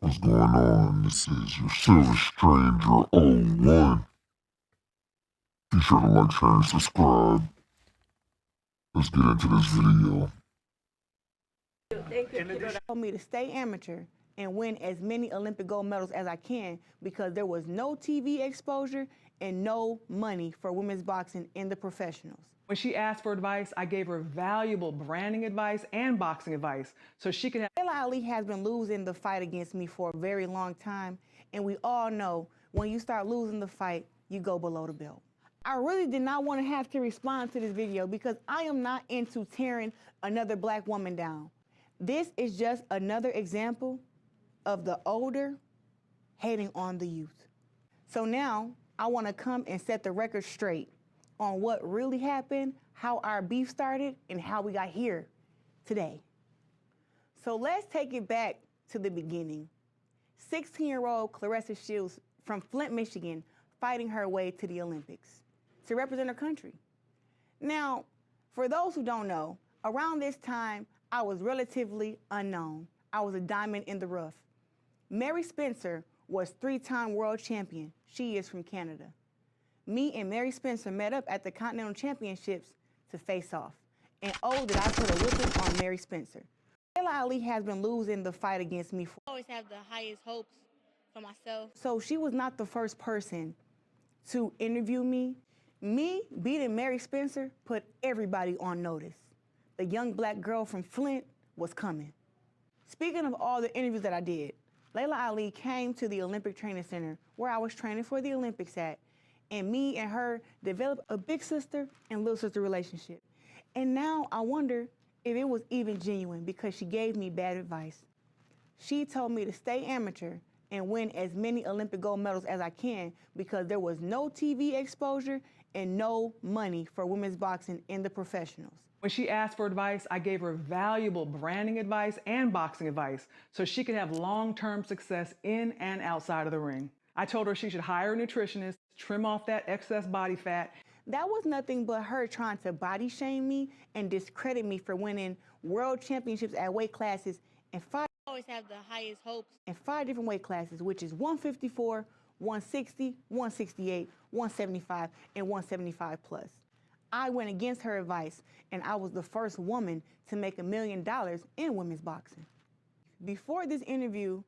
What's going on? This is your Silver Stranger 01. Be sure to like, share, and subscribe. Let's get into this video. Told me to stay amateur and win as many Olympic gold medals as I can because there was no TV exposure and no money for women's boxing in the professionals. When she asked for advice, I gave her valuable branding advice and boxing advice so she could have. Laila has been losing the fight against me for a very long time, and we all know when you start losing the fight, you go below the belt. I really did not want to have to respond to this video because I am not into tearing another black woman down. This is just another example of the older hating on the youth. So now I want to come and set the record straight on what really happened, how our beef started, and how we got here today. So let's take it back to the beginning. 16-year-old Claressa Shields from Flint, Michigan, fighting her way to the Olympics to represent her country. Now, for those who don't know, around this time, I was relatively unknown. I was a diamond in the rough. Mary Spencer was 3-time world champion. She is from Canada. Me and Mary Spencer met up at the Continental Championships to face off. And oh, did I put a whipping on Mary Spencer. Laila has been losing the fight against me for. I always have the highest hopes for myself. So she was not the first person to interview me. Me beating Mary Spencer put everybody on notice. The young black girl from Flint was coming. Speaking of all the interviews that I did, Laila came to the Olympic Training Center where I was training for the Olympics at, and me and her developed a big sister and little sister relationship. And now I wonder if it was even genuine because she gave me bad advice. She told me to stay amateur and win as many Olympic gold medals as I can because there was no TV exposure and no money for women's boxing in the professionals. When she asked for advice, I gave her valuable branding advice and boxing advice so she could have long-term success in and outside of the ring. I told her she should hire a nutritionist, trim off that excess body fat. That was nothing but her trying to body shame me and discredit me for winning world championships at weight classes in five. I always have the highest hopes. In 5 different weight classes, which is 154, 160, 168, 175, and 175 plus. I went against her advice, and I was the first woman to make $1 million in women's boxing. Before this interview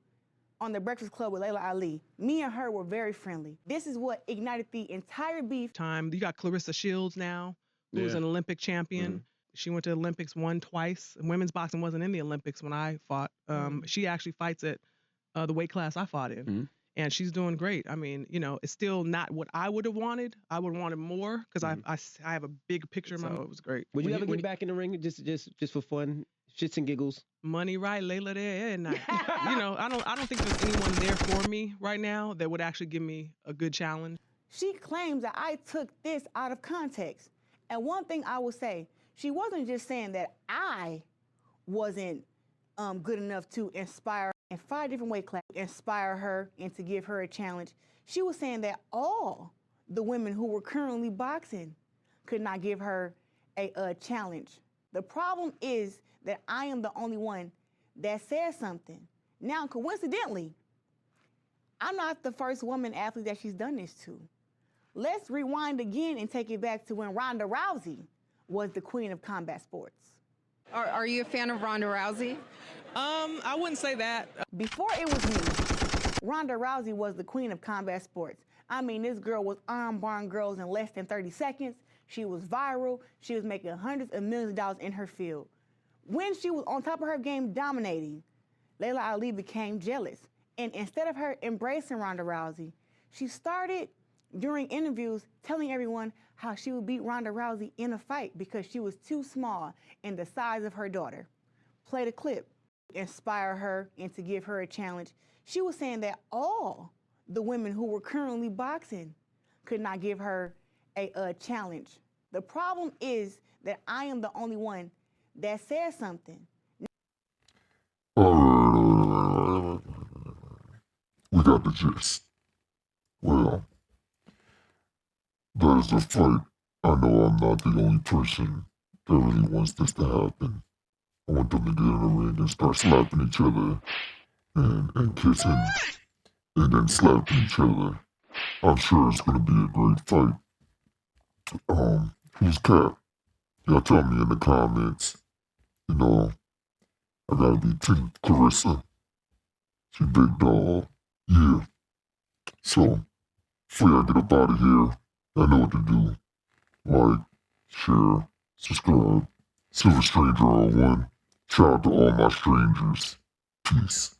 on The Breakfast Club with Laila Ali, me and her were very friendly. This is what ignited the entire beef. You got Claressa Shields now, who's an Olympic champion. She went to the Olympics, won twice. Women's boxing wasn't in the Olympics when I fought. She actually fights at the weight class I fought in. And she's doing great. I mean, you know, it's still not what I would have wanted. I would have wanted more because I have a big picture in my mind. It was great. Would you ever get back in the ring just for fun, shits and giggles? Money right, Laila there and night. You know, I don't think there's anyone there for me right now that would actually give me a good challenge. She claims that I took this out of context. And one thing I will say, she wasn't just saying that I wasn't good enough to inspire in 5 different weight classes, inspire her and to give her a challenge. She was saying that all the women who were currently boxing could not give her a challenge. The problem is that I am the only one that says something. Now, coincidentally, I'm not the first woman athlete that she's done this to. Let's rewind again and take it back to when Ronda Rousey was the queen of combat sports. Are you a fan of Ronda Rousey? I wouldn't say that. Before it was me, Ronda Rousey was the queen of combat sports. I mean, this girl was arm-barring girls in less than 30 seconds. She was viral. She was making hundreds of millions of dollars in her field. When she was on top of her game dominating, Laila Ali became jealous. And instead of her embracing Ronda Rousey, she started during interviews telling everyone how she would beat Ronda Rousey in a fight because she was too small and the size of her daughter. Play the clip. Inspire her and to give her a challenge. She was saying that all the women who were currently boxing could not give her a challenge. The problem is that I am the only one that says something. Alright. We got the gist. Well, there's a fight. I know I'm not the only person that really wants this to happen. I want them to get in the ring and start slapping each other and kissing and then slapping each other. I'm sure it's gonna be a great fight. Who's Cap? Y'all tell me in the comments. You know, I gotta be Team Claressa. She big dog. Yeah. So, before y'all get up out of here, I know what to do. Like, share, subscribe. Silver Stranger 01. Shout out to all my strangers. Peace.